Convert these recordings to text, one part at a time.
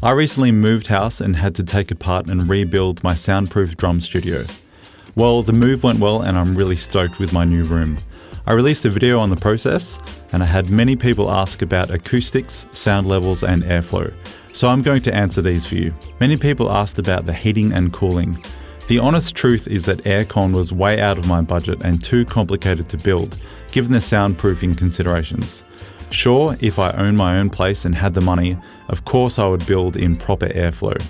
I recently moved house and had to take apart and rebuild my soundproof drum studio. Well, the move went well and I'm really stoked with my new room. I released a video on the process and I had many people ask about acoustics, sound levels and airflow, so I'm going to answer these for you. Many people asked about the heating and cooling. The honest truth is that aircon was way out of my budget and too complicated to build, given the soundproofing considerations. Sure, if I owned my own place and had the money, of course I would build in proper airflow.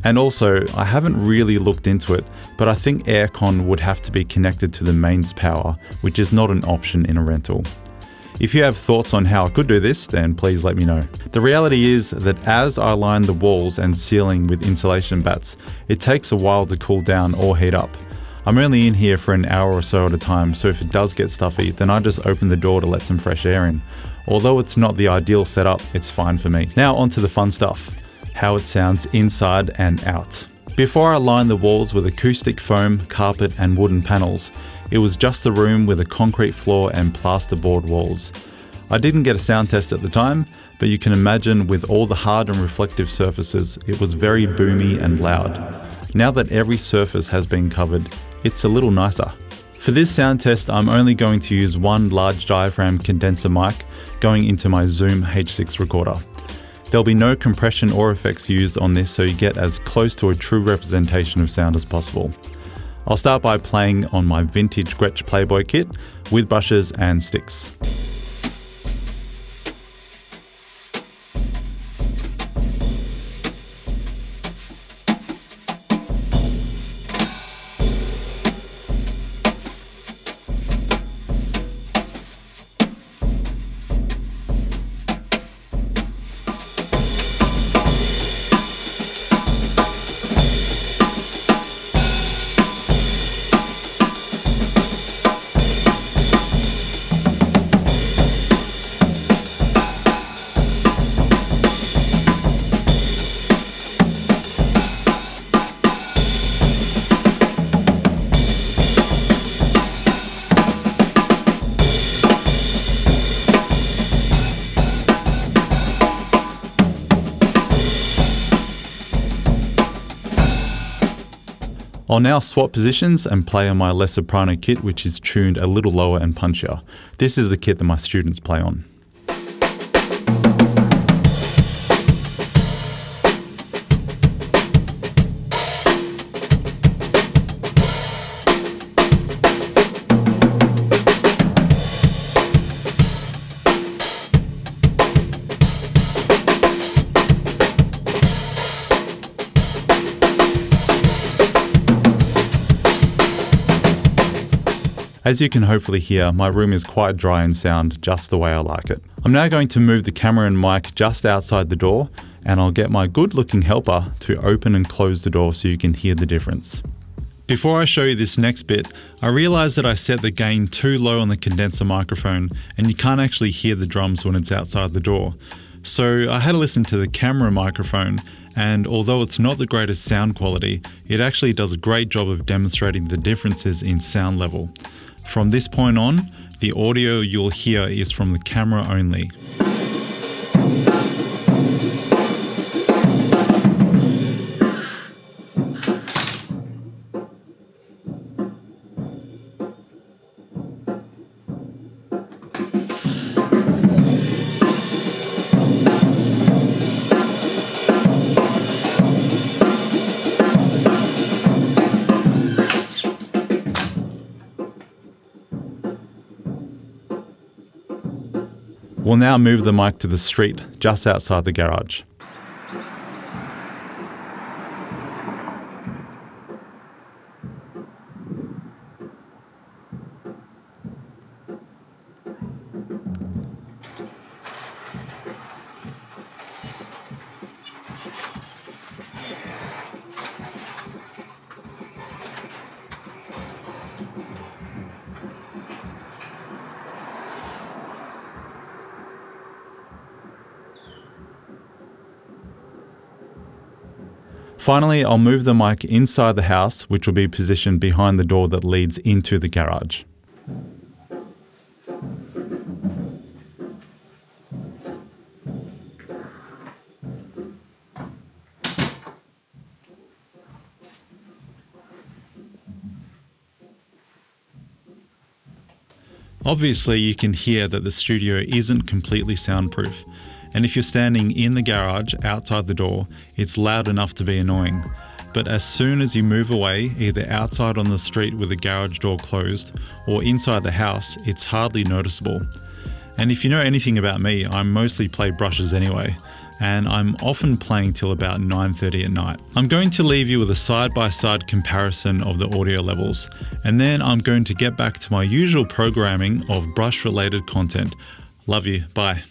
And also, I haven't really looked into it, but I think aircon would have to be connected to the mains power, which is not an option in a rental. If you have thoughts on how I could do this, then please let me know. The reality is that as I line the walls and ceiling with insulation bats, it takes a while to cool down or heat up. I'm only in here for an hour or so at a time, so if it does get stuffy, then I just open the door to let some fresh air in. Although it's not the ideal setup, it's fine for me. Now onto the fun stuff, how it sounds inside and out. Before I lined the walls with acoustic foam, carpet and wooden panels, it was just a room with a concrete floor and plasterboard walls. I didn't get a sound test at the time, but you can imagine with all the hard and reflective surfaces, it was very boomy and loud. Now that every surface has been covered, it's a little nicer. For this sound test, I'm only going to use one large diaphragm condenser mic going into my Zoom H6 recorder. There'll be no compression or effects used on this, so you get as close to a true representation of sound as possible. I'll start by playing on my vintage Gretsch Playboy kit with brushes and sticks. I'll now swap positions and play on my less soprano kit, which is tuned a little lower and punchier. This is the kit that my students play on. As you can hopefully hear, my room is quite dry in sound, just the way I like it. I'm now going to move the camera and mic just outside the door, and I'll get my good-looking helper to open and close the door so you can hear the difference. Before I show you this next bit, I realised that I set the gain too low on the condenser microphone, and you can't actually hear the drums when it's outside the door. So I had to listen to the camera microphone, and although it's not the greatest sound quality, it actually does a great job of demonstrating the differences in sound level. From this point on, the audio you'll hear is from the camera only. We'll now move the mic to the street, just outside the garage. Finally, I'll move the mic inside the house, which will be positioned behind the door that leads into the garage. Obviously, you can hear that the studio isn't completely soundproof, and if you're standing in the garage outside the door, it's loud enough to be annoying. But as soon as you move away, either outside on the street with the garage door closed or inside the house, it's hardly noticeable. And if you know anything about me, I mostly play brushes anyway, and I'm often playing till about 9:30 at night. I'm going to leave you with a side-by-side comparison of the audio levels, and then I'm going to get back to my usual programming of brush-related content. Love you, bye.